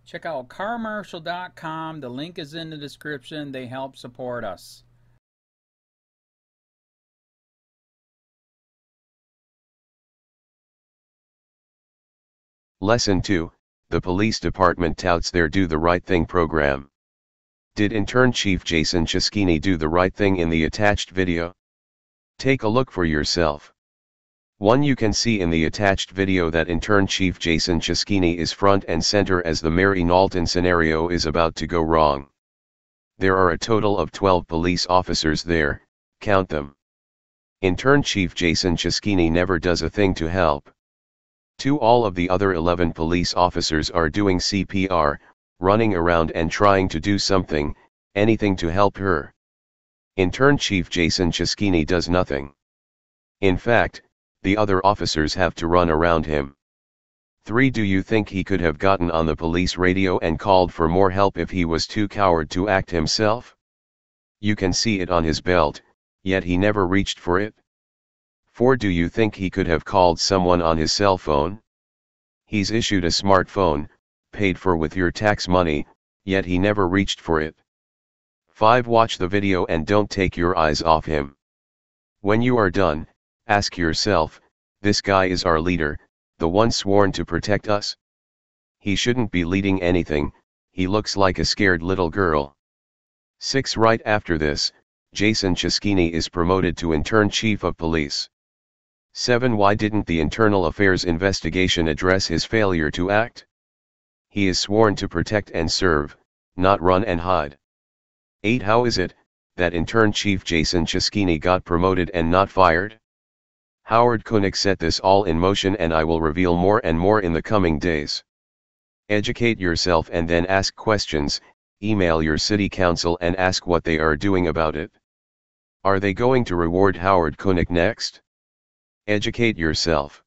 Check out carmarshal.com. The link is in the description. They help support us. Lesson 2, the police department touts their Do the Right Thing program. Did Intern Chief Jason Czeschini do the right thing in the attached video? Take a look for yourself. 1. You can see in the attached video that Intern Chief Jason Czeschini is front and center as the Mary Knowlton scenario is about to go wrong. There are a total of 12 police officers there, count them. Intern Chief Jason Czeschini never does a thing to help. 2. All of the other 11 police officers are doing CPR, running around and trying to do something, anything to help her. Intern Chief Jason Czeschini does nothing. In fact, the other officers have to run around him. 3. Do you think he could have gotten on the police radio and called for more help if he was too coward to act himself? You can see it on his belt, yet he never reached for it. 4. Do you think he could have called someone on his cell phone? He's issued a smartphone, paid for with your tax money, yet he never reached for it. 5. Watch the video and don't take your eyes off him. When you are done, ask yourself, this guy is our leader, the one sworn to protect us? He shouldn't be leading anything, he looks like a scared little girl. 6. Right after this, Jason Czeschini is promoted to Intern Chief of Police. 7. Why didn't the Internal Affairs investigation address his failure to act? He is sworn to protect and serve, not run and hide. 8. How is it that Intern Chief Jason Czeschini got promoted and not fired? Howard Koenig set this all in motion, and I will reveal more and more in the coming days. Educate yourself and then ask questions. Email your city council and ask what they are doing about it. Are they going to reward Howard Koenig next? Educate yourself.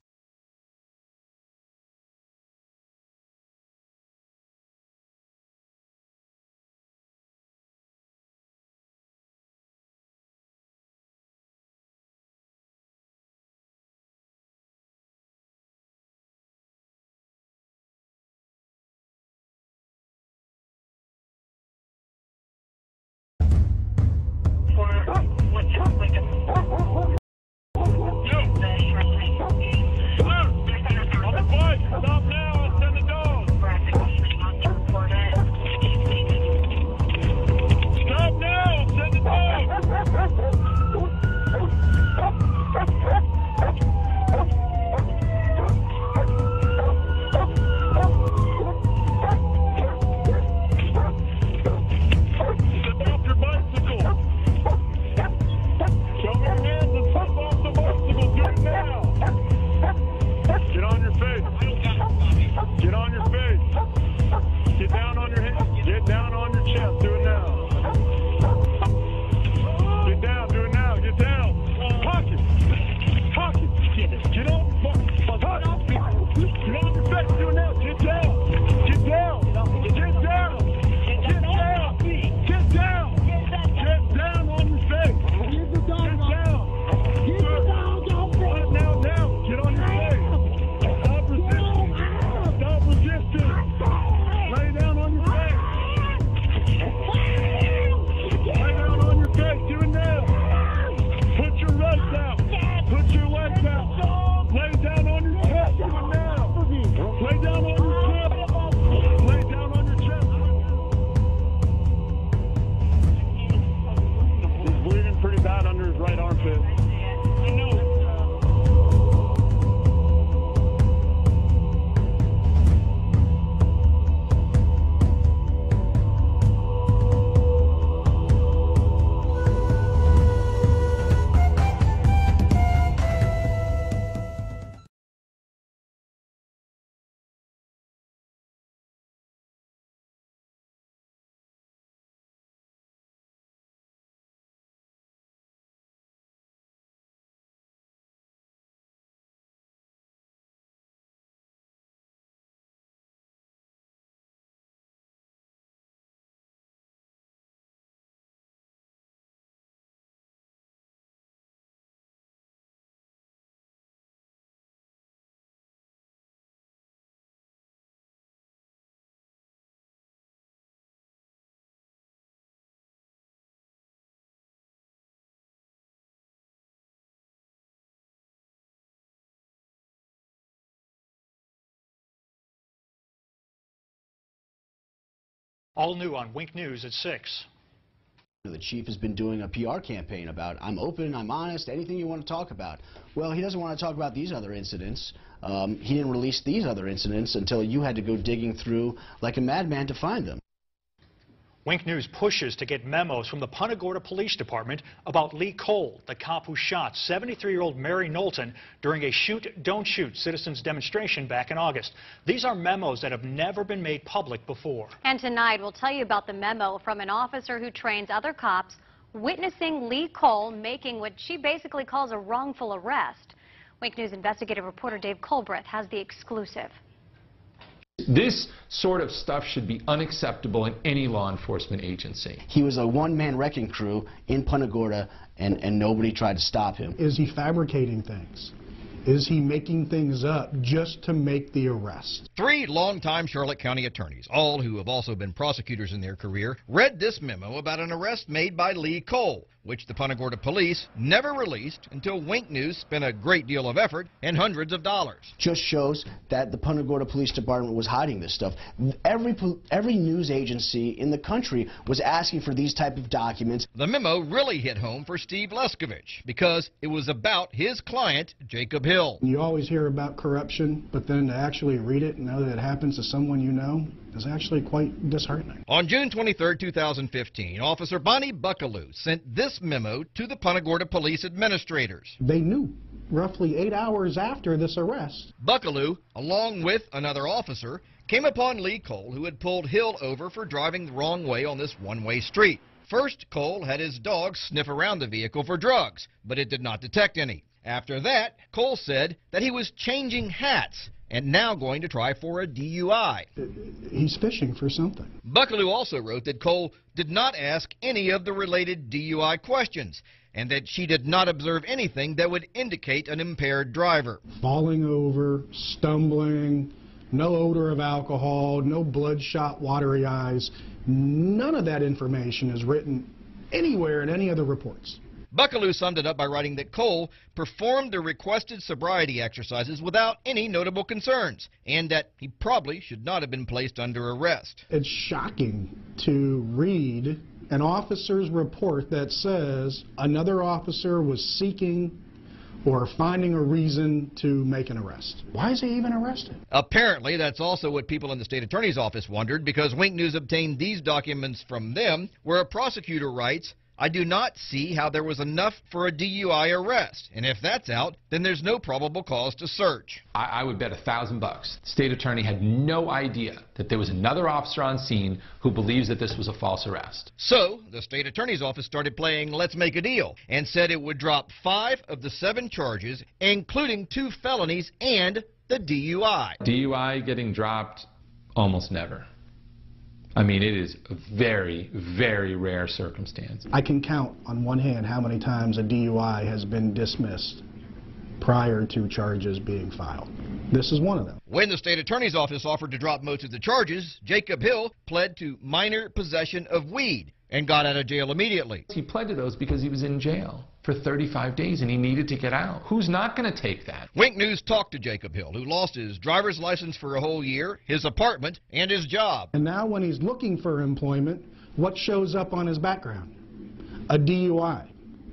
All new on Wink News at 6. The chief has been doing a PR campaign about, I'm open, I'm honest, anything you want to talk about. Well, he doesn't want to talk about these other incidents. He didn't release these other incidents until you had to go digging through like a madman to find them. Wink News pushes to get memos from the Punta Gorda Police Department about Lee Cole, the cop who shot 73-year-old Mary Knowlton during a shoot, don't shoot citizens demonstration back in August. These are memos that have never been made public before. And tonight we'll tell you about the memo from an officer who trains other cops witnessing Lee Cole making what she basically calls a wrongful arrest. Wink News investigative reporter Dave Colbreth has the exclusive. This sort of stuff should be unacceptable in any law enforcement agency. He was a one-man wrecking crew in Punta Gorda, and nobody tried to stop him. Is he fabricating things? Is he making things up just to make the arrest? 3 longtime Charlotte County attorneys, all who have also been prosecutors in their career, read this memo about an arrest made by Lee Cole, which the Punta Gorda police never released until Wink News spent a great deal of effort and hundreds of dollars. Just shows that the Punta Gorda Police Department was hiding this stuff. Every news agency in the country was asking for these type of documents. The memo really hit home for Steve Leskovich because it was about his client, Jacob Hill. You always hear about corruption, but then to actually read it and know that it happens to someone you know is actually quite disheartening. On June 23, 2015, Officer Bonnie Buckaloo sent this memo to the Punta Gorda police administrators. They knew roughly 8 hours after this arrest. Buckaloo, along with another officer, came upon Lee Cole, who had pulled Hill over for driving the wrong way on this one-way street. First, Cole had his dog sniff around the vehicle for drugs, but it did not detect any. After that, Cole said that he was changing hats and now going to try for a DUI. He's fishing for something. Buckaloo also wrote that Cole did not ask any of the related DUI questions and that she did not observe anything that would indicate an impaired driver. Falling over, stumbling, no odor of alcohol, no bloodshot, watery eyes. None of that information is written anywhere in any of the reports. Buckaloo summed it up by writing that Cole performed the requested sobriety exercises without any notable concerns, and that he probably should not have been placed under arrest. It's shocking to read an officer's report that says another officer was seeking or finding a reason to make an arrest. Why is he even arrested? Apparently, that's also what people in the state attorney's office wondered, because Wink News obtained these documents from them, where a prosecutor writes, "I do not see how there was enough for a DUI arrest, and if that's out, then there's no probable cause to search." I would bet $1,000 the state attorney had no idea that there was another officer on scene who believes that this was a false arrest. So, the state attorney's office started playing let's make a deal and said it would drop 5 of the 7 charges, including 2 felonies and the DUI. DUI getting dropped almost never. I mean, it is a very, very rare circumstance. I can count on one hand how many times a DUI has been dismissed prior to charges being filed. This is one of them. When the state attorney's office offered to drop most of the charges, Jacob Hill pled to minor possession of weed and got out of jail immediately. He pled to those because he was in jail for 35 days and he needed to get out. Who's not going to take that? Wink News talked to Jacob Hill, who lost his driver's license for a whole year, his apartment, and his job. And now when he's looking for employment, what shows up on his background? A DUI.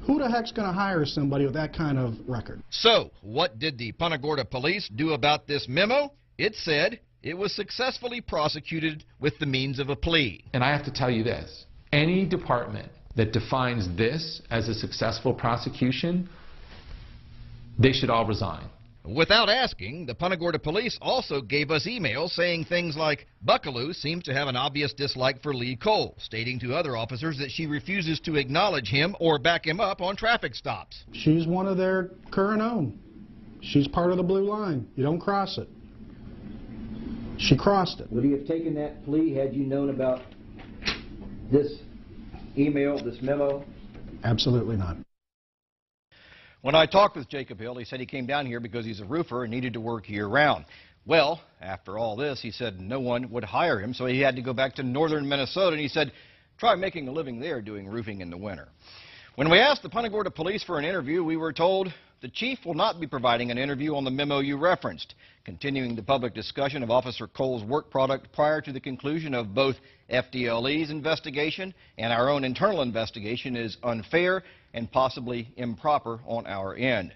Who the heck's going to hire somebody with that kind of record? So, what did the Punta Gorda police do about this memo? It said it was successfully prosecuted with the means of a plea. And I have to tell you this. Any department that defines this as a successful prosecution, they should all resign. Without asking, the Punta Gorda police also gave us emails saying things like, Buckaloo seems to have an obvious dislike for Lee Cole, stating to other officers that she refuses to acknowledge him or back him up on traffic stops. She's one of their current own. She's part of the blue line. You don't cross it. She crossed it. Would you have taken that plea had you known about this email, this memo? Absolutely not. When I talked with Jacob Hill, he said he came down here because he's a roofer and needed to work year-round. Well, after all this, he said no one would hire him, so he had to go back to northern Minnesota, and he said, try making a living there doing roofing in the winter. When we asked the Punta Gorda police for an interview, we were told the chief will not be providing an interview on the memo you referenced. Continuing the public discussion of Officer Cole's work product prior to the conclusion of both FDLE's investigation and our own internal investigation is unfair and possibly improper on our end.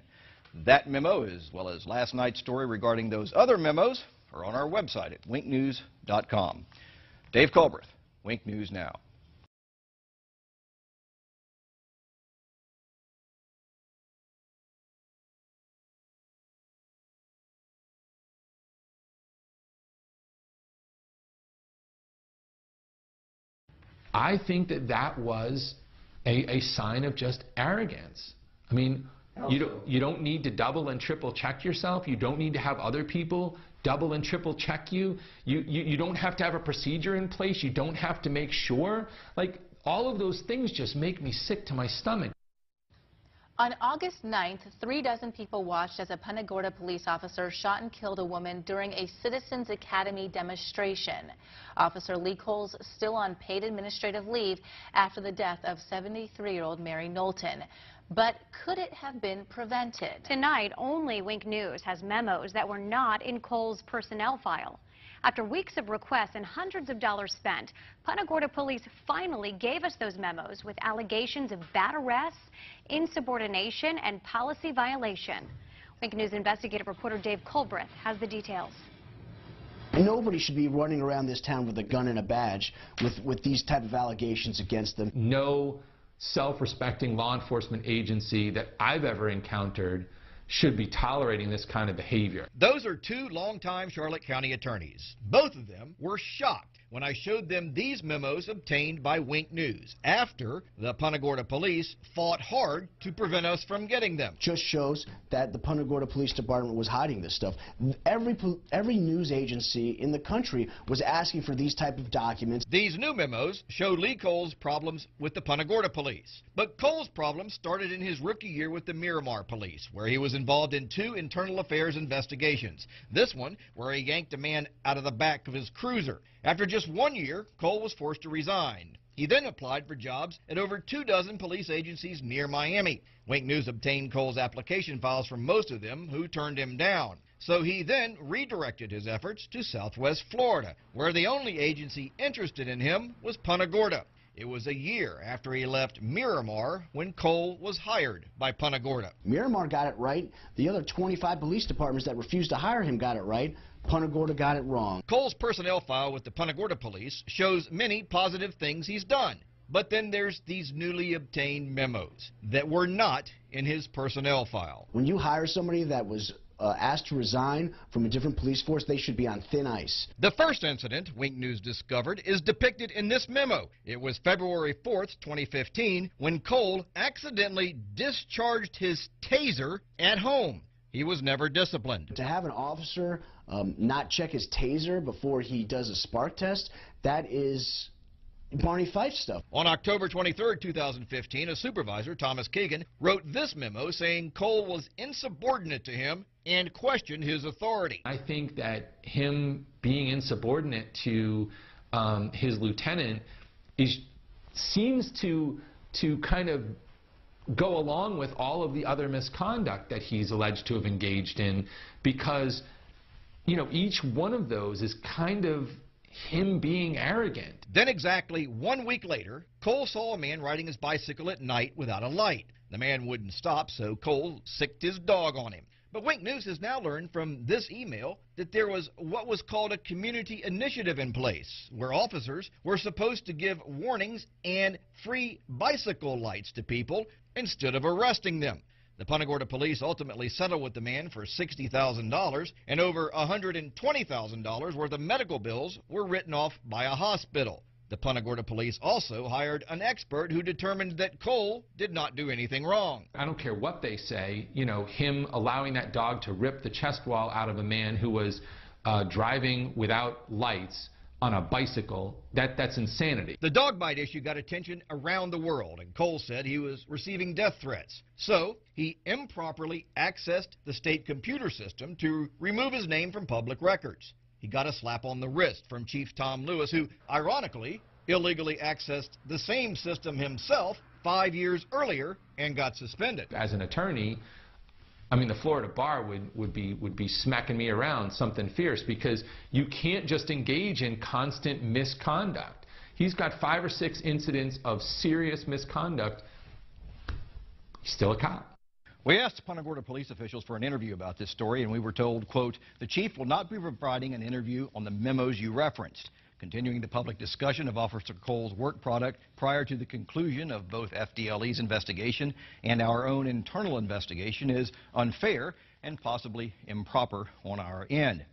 That memo, as well as last night's story regarding those other memos, are on our website at winknews.com. Dave Culbreth, Wink News Now. I think that that was a sign of just arrogance. I mean, you don't need to double and triple check yourself. You don't need to have other people double and triple check you. You don't have to have a procedure in place. You don't have to make sure. Like, all of those things just make me sick to my stomach. On August 9th, 36 people watched as a Punta Gorda police officer shot and killed a woman during a Citizens Academy demonstration. Officer Lee Cole's still on paid administrative leave after the death of 73-year-old Mary Knowlton. But could it have been prevented? Tonight, only Wink News has memos that were not in Cole's personnel file. After weeks of requests and hundreds of dollars spent, Punta Gorda police finally gave us those memos with allegations of bad arrests, insubordination, and policy violation. Wink News investigative reporter Dave Culbreth has the details. Nobody should be running around this town with a gun and a badge with these type of allegations against them. No self-respecting law enforcement agency that I've ever encountered should be tolerating this kind of behavior. Those are two longtime Charlotte County attorneys. Both of them were shocked when I showed them these memos obtained by Wink News after the Punta Gorda police fought hard to prevent us from getting them. Just shows that the Punta Gorda Police Department was hiding this stuff. Every news agency in the country was asking for these type of documents. These new memos show Lee Cole's problems with the Punta Gorda police. But Cole's problems started in his rookie year with the Miramar police, where he was involved in 2 internal affairs investigations. This one, where he yanked a man out of the back of his cruiser. After just 1 year, Cole was forced to resign. He then applied for jobs at over 24 police agencies near Miami. Wink News obtained Cole's application files from most of them, who turned him down. So he then redirected his efforts to Southwest Florida, where the only agency interested in him was Punta Gorda. It was a year after he left Miramar when Cole was hired by Punta Gorda. Miramar got it right. The other 25 police departments that refused to hire him got it right. Punta Gorda got it wrong. Cole's personnel file with the Punta Gorda police shows many positive things he's done. But then there's these newly obtained memos that were not in his personnel file. When you hire somebody that was asked to resign from a different police force, they should be on thin ice. The first incident Wink News discovered is depicted in this memo. It was February 4th, 2015, when Cole accidentally discharged his taser at home. He was never disciplined. To have an officer not check his taser before he does a spark test, that is Barney Fife stuff. On October 23, 2015, a supervisor, Thomas Keegan, wrote this memo saying Cole was insubordinate to him and questioned his authority. I think that him being insubordinate to his lieutenant seems to kind of go along with all of the other misconduct that he's alleged to have engaged in, because, you know, each one of those is kind of him being arrogant. Then exactly 1 week later, Cole saw a man riding his bicycle at night without a light. The man wouldn't stop, so Cole sicked his dog on him. But Wink News has now learned from this email that there was what was called a community initiative in place, where officers were supposed to give warnings and free bicycle lights to people instead of arresting them. The Punta Gorda police ultimately settled with the man for $60,000, and over $120,000 worth of medical bills were written off by a hospital. The Punta Gorda police also hired an expert who determined that Cole did not do anything wrong. I don't care what they say, you know, him allowing that dog to rip the chest wall out of a man who was driving without lights on a bicycle, that's insanity. The dog bite issue got attention around the world, and Cole said he was receiving death threats. So he improperly accessed the state computer system to remove his name from public records. He got a slap on the wrist from Chief Tom Lewis, who, ironically, illegally accessed the same system himself 5 years earlier and got suspended. As an attorney, I mean, the Florida bar would be smacking me around something fierce, because you can't just engage in constant misconduct. He's got 5 or 6 incidents of serious misconduct. He's still a cop. We asked Punta Gorda police officials for an interview about this story, and we were told, quote, "The chief will not be providing an interview on the memos you referenced. Continuing the public discussion of Officer Cole's work product prior to the conclusion of both FDLE's investigation and our own internal investigation is unfair and possibly improper on our end."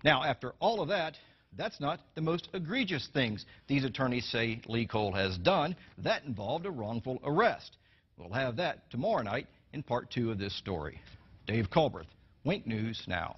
Now, after all of that, that's not the most egregious things these attorneys say Lee Cole has done. That involved a wrongful arrest. We'll have that tomorrow night in part 2 of this story. Dave Culbreth, Wink News Now.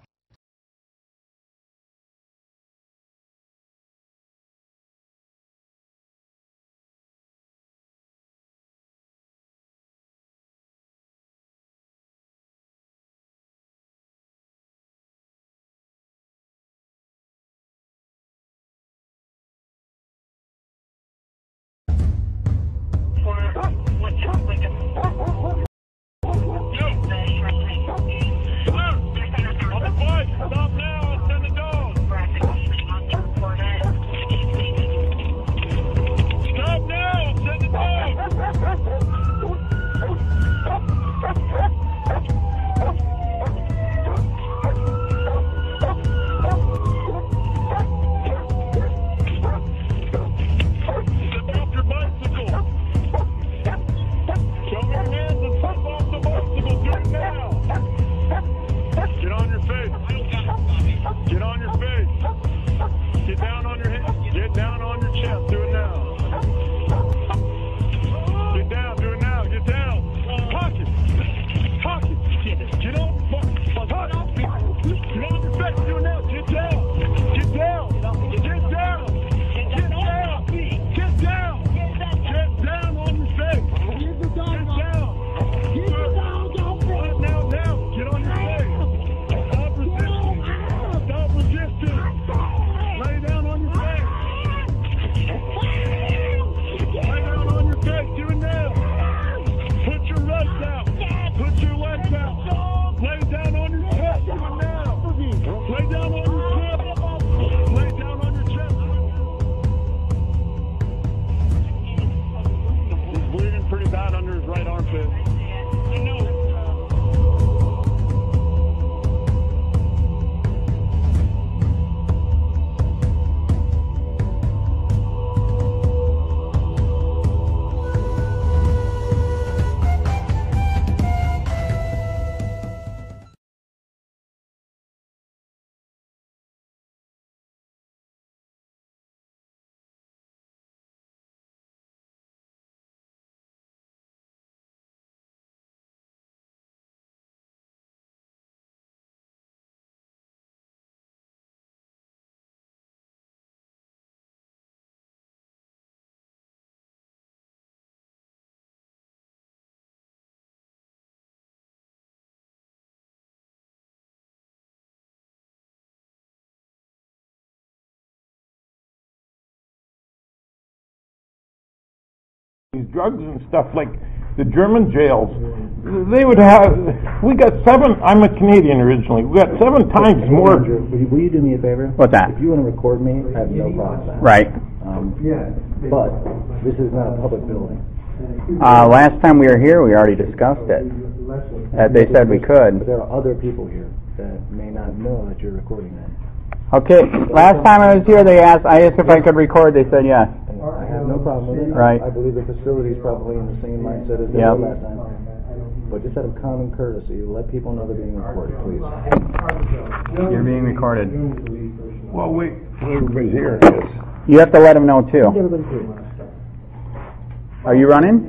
Drugs and stuff like the German jails, they would have, we got 7, I'm a Canadian originally, we got 7 times more. Will you do me a favor? What's that? If you want to record me, I have no problem with that. Right. But this is not a public building. Last time we were here, we already discussed it. They said we could. But there are other people here that may not know that you're recording them. Okay, last time I was here, I asked if I could record, they said yes. I have no problem with it. Right. I believe the facility is probably in the same mindset as they were last time. But just out of common courtesy, let people know they're being recorded, please. You're being recorded. Well, wait, everybody's here. You have to let them know, too. Are you running?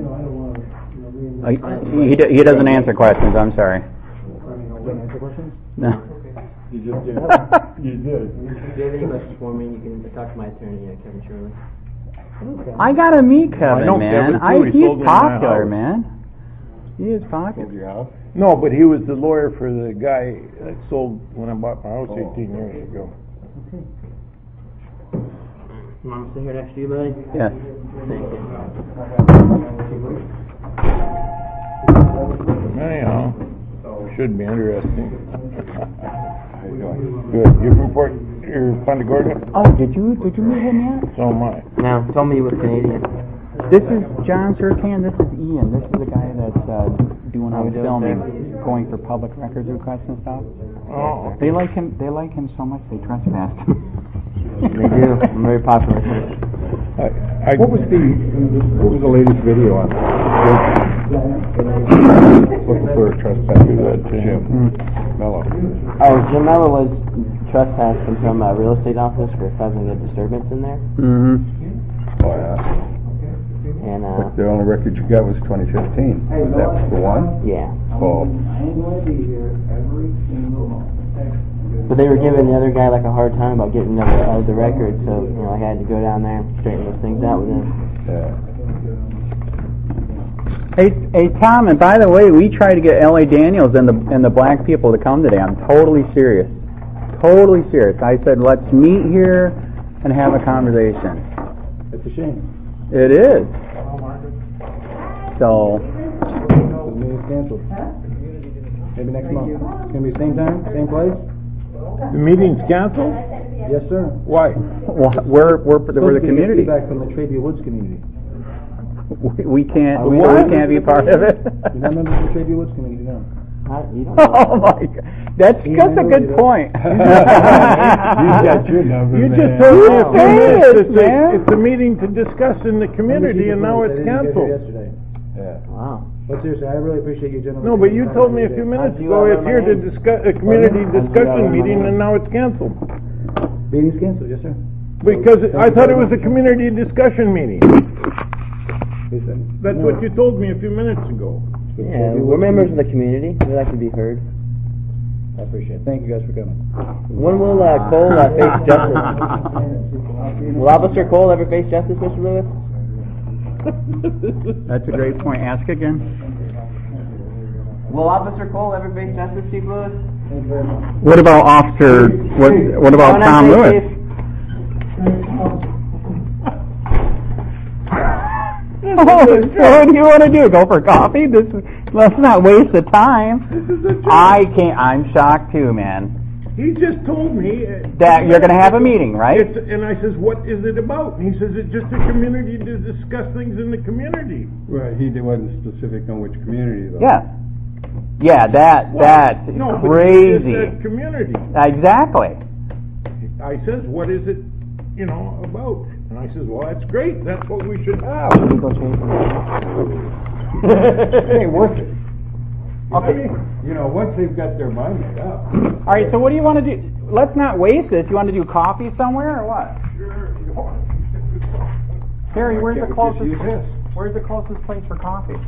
He doesn't answer questions, I'm sorry. Answer questions? No. You just did. You did. If you have any questions for me, you can talk to my attorney, Kevin Shirley. I gotta meet Kevin, man. He's popular, my man. He is popular. No, but he was the lawyer for the guy that sold when I bought my house 18 years ago. Okay. You want to stay here next to you, buddy? Yes. Thank you. Anyhow. Should be interesting. Good. You're from Punta Gorda? Oh, did you meet him yet? So am I. No, tell me he was Canadian. This is John Sertan. This is Ian. This is the guy that's doing all the filming, going for public records requests and stuff. Oh. They like him. They like him so much they trespassed him. They do. I'm very popular. What was the latest video on looking for a trespasser? Jim Mello. Oh, Jim Mello was trespassed from a real estate office for causing a disturbance in there. Mm-hmm. Oh, yeah. And But the only record you got was 2015. That was the one? yeah. Oh. But they were giving the other guy like a hard time about getting the record, so I had to go down there and straighten those things out with him. Yeah. Hey, Tom, and by the way, we tried to get L.A. Daniels and the black people to come today. I'm totally serious. Totally serious. I said, let's meet here and have a conversation. It's a shame. It is. So. The meeting's canceled. Maybe next month. It's going to be same time, same place? The meeting's canceled? Yes, sir. Why? Well, we're the community. Feedback from the Trabia Woods community. We can't be part of it. You're not members of the Trabia Woods community, no. Oh my God, that's a good point. You got your number, man. You just told me it's a meeting to discuss in the community, and now it's canceled. Yeah. Wow. But seriously, I really appreciate you gentlemen. No, but you told me a few minutes ago it's here to discuss a community discussion meeting, and now it's canceled. Meeting's canceled, yes, sir. Because I thought it was a community discussion meeting. That's what you told me a few minutes ago. Yeah, we're members of the community. We like to be heard. I appreciate it. Thank you guys for coming. When will Cole face justice? Will Officer Cole ever face justice, Mr. Lewis? That's a great point. Ask again. Will Officer Cole ever face justice, Chief Lewis? What about Officer? What about Tom Lewis? So what do you want to do? Go for coffee? Let's not waste the time. I can't. I'm shocked too, man. He just told me that you're going to have a meeting, right? And I says, what is it about? And he says, it's just a community to discuss things in the community. Right, he wasn't specific on which community, though. Yeah, that's crazy. But he said community. Exactly. I says, what is it, about? And I says, well, that's great. That's what we should have. It ain't worth it. Okay. Once they've got their mind made up. All right, so what do you want to do? Let's not waste this. You want to do coffee somewhere or what? Sure. Harry, where's the closest place for coffee?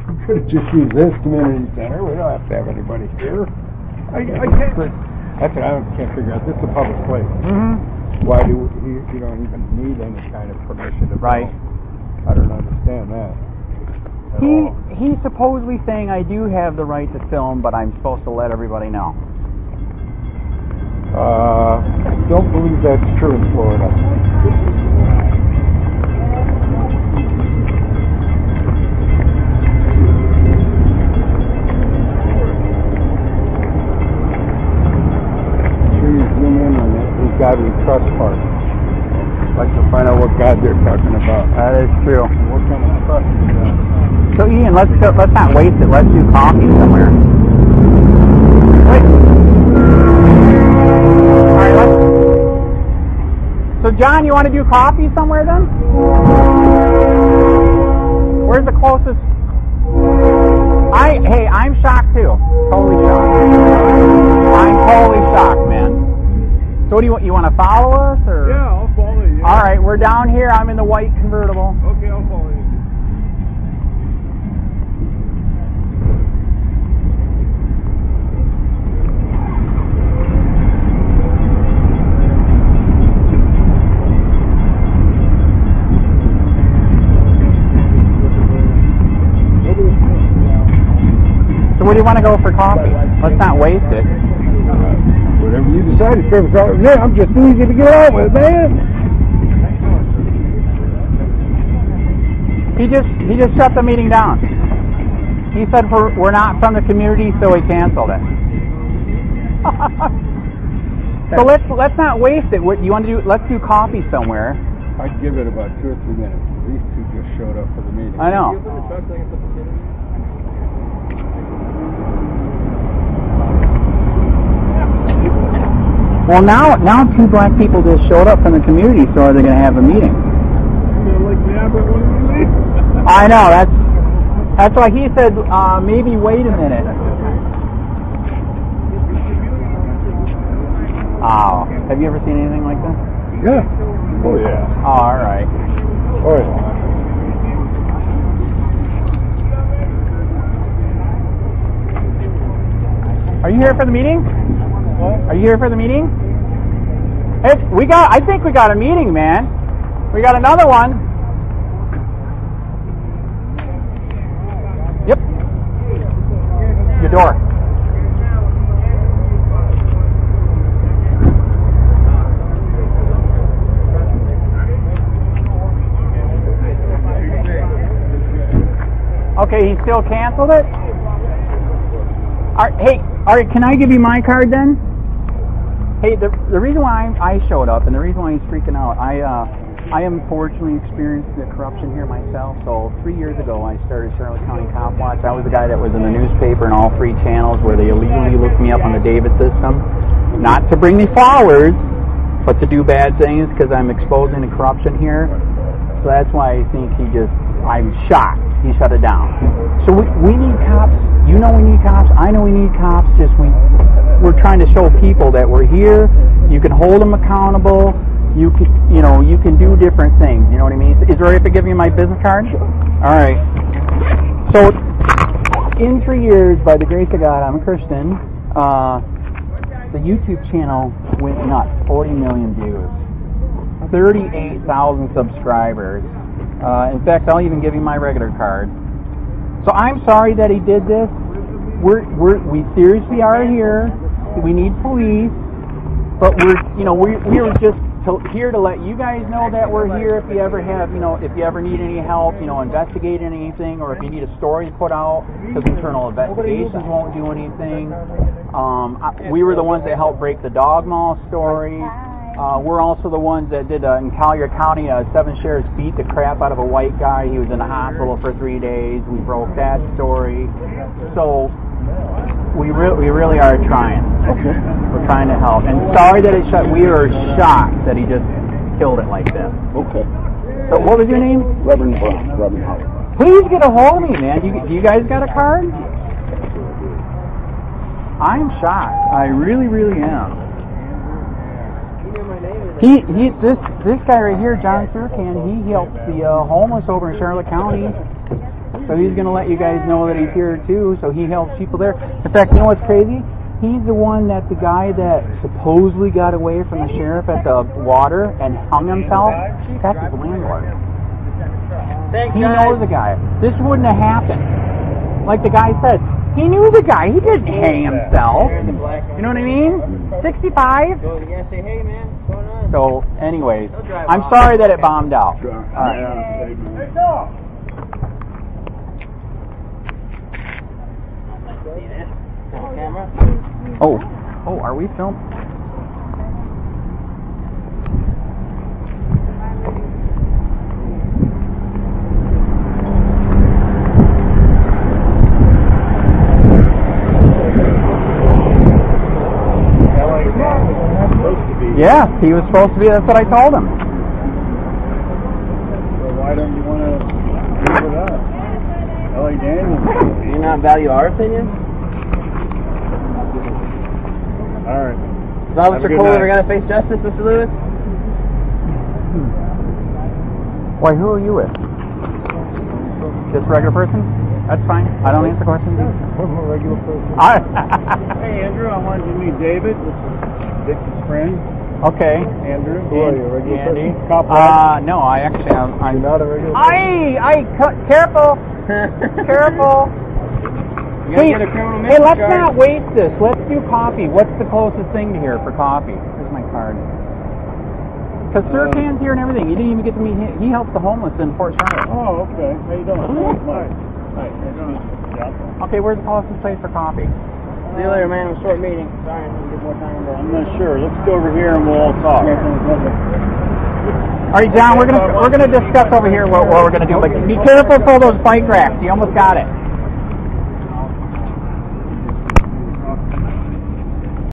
We could have just used this community center. We don't have to have anybody here. I can't. That's what I can't figure out. This is a public place. Mm-hmm. Why do you don't even need any kind of permission to Right. film? I don't understand that. He's supposedly saying I do have the right to film, but I'm supposed to let everybody know. I don't believe that's true in Florida. Zoom in on this God we trust part. I'd like to find out what God they're talking about. That is true. What kind of trust is that? So Ian, let's not waste it. Let's do coffee somewhere. Wait. All right, so John, you want to do coffee somewhere then? Where's the closest? I'm shocked too. Totally shocked. I'm totally shocked, man. So what do you want? You want to follow us or? Yeah, I'll follow you. All right, we're down here. I'm in the white convertible. Okay, I'll follow you. So where do you want to go for coffee? Let's not waste it. Whatever you decide to serve coffee. Man, I'm just easy to get out with, man. He just shut the meeting down. He said we're not from the community, so he canceled it. So let's not waste it. What you want to do? Let's do coffee somewhere. I'd give it about 2 or 3 minutes. These two just showed up for the meeting. I know. Well, now 2 black people just showed up from the community, so are they going to have a meeting? I know. That's why he said maybe wait a minute. Oh, have you ever seen anything like this? Yeah. Oh yeah. Oh, all right. Oh yeah. Are you here for the meeting? What? Are you here for the meeting? Hey, I think we got a meeting, man. We got another one. Yep. Your door. Okay, he still canceled it? All right, can I give you my card then? Hey, the reason why I showed up and the reason why he's freaking out, I unfortunately experienced the corruption here myself. So 3 years ago, I started Charlotte County COPWATCH. I was the guy that was in the newspaper and all 3 channels where they illegally looked me up on the David system. Not to bring me flowers, but to do bad things because I'm exposing the corruption here. So that's why I think I'm shocked he shut it down. So we need cops. You know we need cops. I know we need cops. We're trying to show people that we're here. You can hold them accountable. You can do different things. You know what I mean? Is it alright if I give you my business card? All right. So in 3 years, by the grace of God, I'm a Christian. The YouTube channel went nuts. 40 million views. 38,000 subscribers. In fact, I'll even give you my regular card. So I'm sorry that he did this. We seriously are here. We need police, but we were just here to let you guys know that we're here. If you ever have, if you ever need any help, investigating anything, or if you need a story put out, because internal investigations won't do anything. We were the ones that helped break the dog mall story. We're also the ones that did in Collier County, 7 sheriffs beat the crap out of a white guy. He was in the hospital for 3 days. We broke that story. So we really are trying. Okay. We're trying to help. And sorry that it shut. We are shocked that he just killed it like this. Okay. So what was your name? Reverend Brown. Reverend Howard. Please get a hold of me, man. Do you guys got a card? I'm shocked. I really, really am. This guy right here, John Surcan, he helps the homeless over in Charlotte County. So he's going to let you guys know that he's here too. So he helps people there. In fact, you know what's crazy? He's the one that the guy that supposedly got away from the sheriff at the water and hung himself. That's his landlord. He knows the guy. This wouldn't have happened. Like the guy said, he knew the guy. He didn't hang himself. You know what I mean? 65. So, anyways, I'm sorry that it bombed out. All right. Oh, are we filming? Yeah, he was supposed to be. That's what I told him. So why don't you want to do it up? L.A. Daniels. Do you not value our opinion? All right. Is Officer Cole ever going to face justice, Mr. Lewis? Why, who are you with? Just a regular person? That's fine. I don't answer questions. I'm a regular person. Hey, Andrew, I wanted to meet David. This is Dick's friend. Okay. Andrew. Who are you, a regular Andy. person? No, I actually am. I'm not a regular careful. person. Careful. Hey, let's not waste this. Let's do coffee. What's the closest thing to here for coffee? Here's my card. Because Surcan's here and everything. You didn't even get to meet him. He helps the homeless in Fort Charlotte. Oh, okay. How you doing? Hi. Okay, where's the policy place for coffee? See you later, man. It was a short meeting. Sorry, I didn't get more time. I'm not sure. Let's go over here and we'll all talk. All right, John, we're gonna discuss over here what we're gonna do. But be careful for those bike racks. You almost got it.